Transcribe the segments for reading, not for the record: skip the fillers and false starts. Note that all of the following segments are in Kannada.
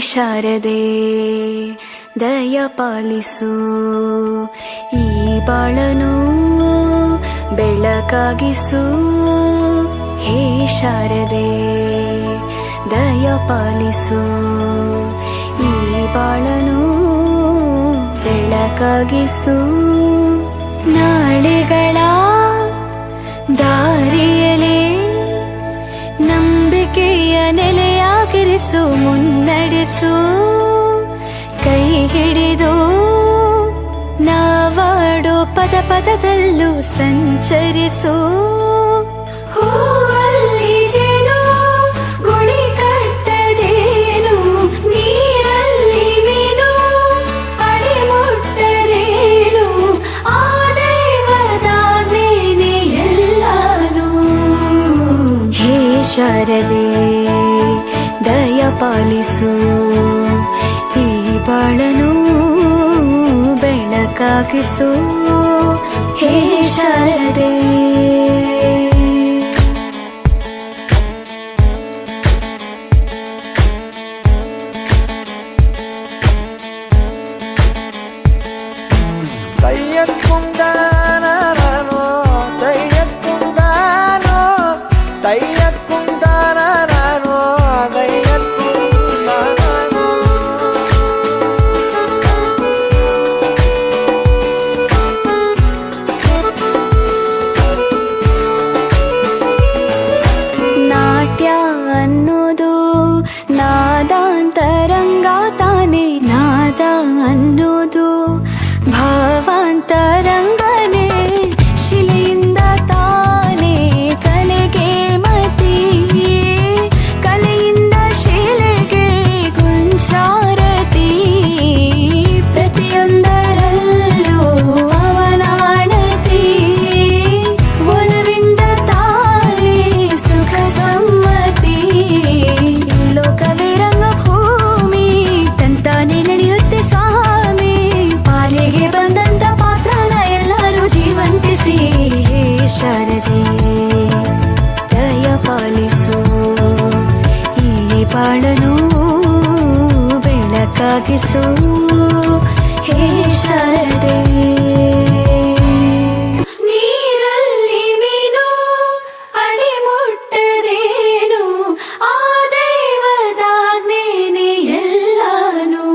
ಶಾರದೆ ದಯ ಪಾಲಿಸು, ಈ ಬಾಳನು ಬೆಳಕಾಗಿಸು. ಹೇ ಶಾರದೆ ದಯ ಪಾಲಿಸು, ಈ ಬಾಳನು ಬೆಳಕಾಗಿಸು. ನಾಳೆಗಳ ದಾರಿಯಲೇ ನಂಬಿಕೆಯ ನೆಲೆಯಾಗಿರಿಸು, ಮುನ್ನಡೆಸು. ಕೈ ಹಿಡಿದು ನಾವಾಡೋ ಪದ ಪದದಲ್ಲೂ ಸಂಚರಿಸು. ಹೂವಲ್ಲಿ ಜೇನು ಗುಳಿ ಕಟ್ಟದೇನು, ನೀರಲ್ಲಿ ಮೀನು ಅಡಿ ಮುಟ್ಟದೇನು, ಆ ದೈವದಾಜ್ಞೆನೇ ಎಲ್ಲಾನು. ಹೇ ಶಾರದೆ ದಯ ಪಾಲಿಸು, ಈ ಬಾಳನು ಬೆಳಕಾಗಿಸು. ಹೇ ಶಾರದೆ തയ്യക്കുണ്ടാനോ തയ്യക്കുണ്ടാനോ തയ്യക്കുണ്ടാനോ തയ്യക്കുണ്ടാനോ. ನಾಟ್ಯ ಅನ್ನೋದು ನಾದಾಂತರಂಗ ತಾನೆ, ನಾದ ಅನ್ನೋದು ಭಾವಾಂತರಂಗನೇ. ಶಿಲೆಯಿಂದ ತಾನೇ ಕಲೆಗೆ ಮತಿ, ಕಲೆಯಿಂದ ಶಿಲೆಗೆ ಕುಂಚಾರತಿ. ಪ್ರತಿಯೊಂದರಲ್ಲೂ ಅವನಾಣತಿ, ಒಲವಿಂದ ತಾನೇ ಸುಖ ಸಮ್ಮತಿ. ಲೋಕವೇ ರಂಗಭೂಮಿ ತಂತಾನೆ ನಡೆಯುತ್ತೆ ಸ್ವಾಮಿ, ಪಾಲಿಗೆ ಬಂದಂತ ಪಾತ್ರನ ಎಲ್ಲರೂ ಜೀವಂತಿಸಿ. ಹೇ ಶಾರದೆ ದಯ ಪಾಲಿಸು, ಈ ಬಾಳನು ಬೆಳಕಾಗಿಸು. ಹೇ ಶಾರದೆ ನೀರಲ್ಲಿ ಮೀನು ಅಡಿ ಮುಟ್ಟದೇನು, ಆ ದೈವದಾಜ್ಞೆನೇ ಎಲ್ಲಾನು.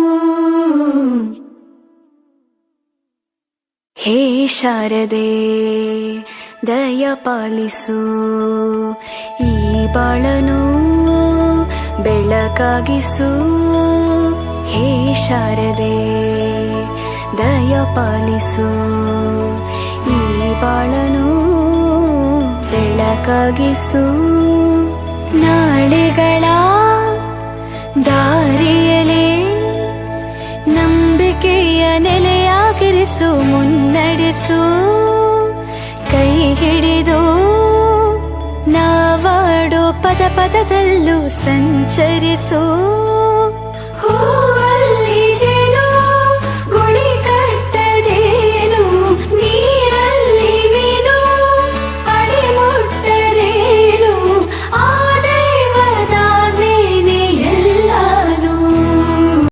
ಹೇ ಶಾರದೆ ದಯ ಪಾಲಿಸು, ಈ ಬಾಳನು ಬೆಳಕಾಗಿಸು. ಹೇ ಶಾರದೆ ದಯ ಪಾಲಿಸು, ಈ ಬಾಳನು ಬೆಳಕಾಗಿಸು. ನಾಳೆಗಳ ದಾರಿಯಲೇ ನಂಬಿಕೆಯ ನೆಲೆಯಾಗಿರಿಸು, ಮುನ್ನಡೆಸು. ಕೈ ಹಿಡಿದು ನಾವಾಡೋ ಪದ ಪದದಲ್ಲೂ ಸಂಚರಿಸು.